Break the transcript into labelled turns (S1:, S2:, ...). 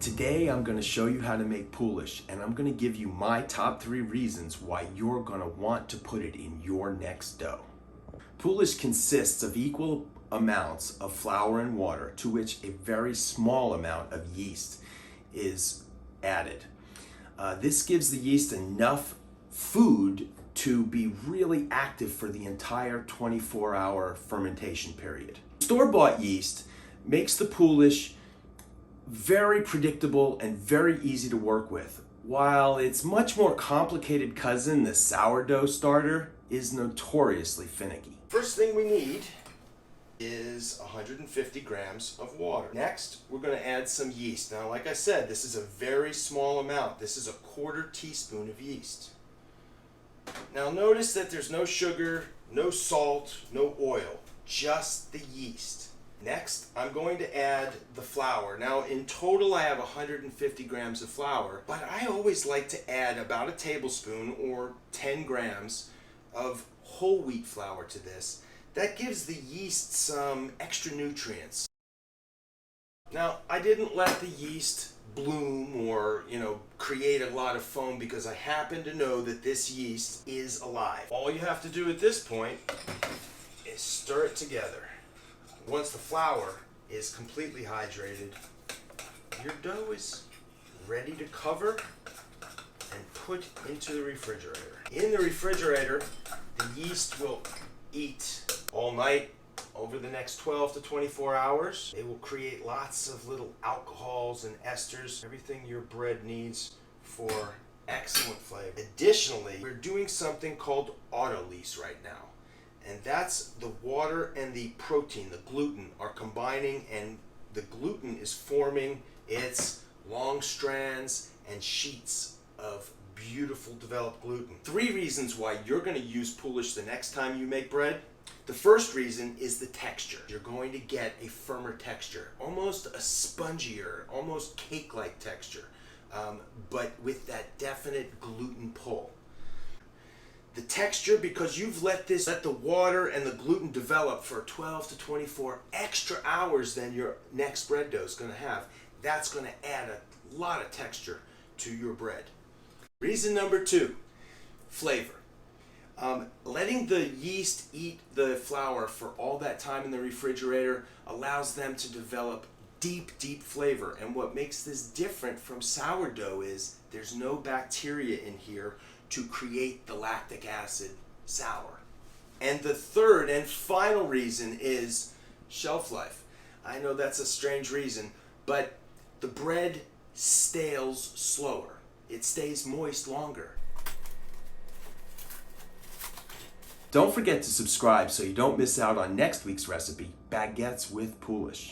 S1: Today I'm going to show you how to make Poolish, and I'm going to give you my top 3 reasons why you're going to want to put it in your next dough. Poolish consists of equal amounts of flour and water, to which a very small amount of yeast is added. This gives the yeast enough food to be really active for the entire 24-hour fermentation period. Store-bought yeast makes the Poolish very predictable and very easy to work with, while its much more complicated cousin, the sourdough starter, is notoriously finicky. First thing we need is 150 grams of water. Next, we're going to add some yeast. Now, like I said, this is a very small amount. This is a 1/4 teaspoon of yeast. Now notice that there's no sugar, no salt, no oil, just the yeast. Next, I'm going to add the flour. Now, in total, I have 150 grams of flour, but I always like to add about a tablespoon or 10 grams of whole wheat flour to this. That gives the yeast some extra nutrients. Now, I didn't let the yeast bloom or, create a lot of foam because I happen to know that this yeast is alive. All you have to do at this point is stir it together. Once the flour is completely hydrated, your dough is ready to cover and put into the refrigerator. In the refrigerator, the yeast will eat all night over the next 12 to 24 hours. They will create lots of little alcohols and esters, everything your bread needs for excellent flavor. Additionally, we're doing something called autolyse right now. And that's the water and the protein, the gluten, are combining, and the gluten is forming its long strands and sheets of beautiful developed gluten. 3 reasons why you're going to use Poolish the next time you make bread. The first reason is the texture. You're going to get a firmer texture, almost a spongier, almost cake-like texture, but with that definite gluten pull. The texture, because you've let the water and the gluten develop for 12 to 24 extra hours than your next bread dough is going to have, that's going to add a lot of texture to your bread. Reason number 2, flavor. Letting the yeast eat the flour for all that time in the refrigerator allows them to develop deep, deep flavor. And what makes this different from sourdough is there's no bacteria in here to create the lactic acid sour. And the third and final reason is shelf life. I know that's a strange reason, but the bread stales slower. It stays moist longer. Don't forget to subscribe so you don't miss out on next week's recipe, baguettes with Poolish.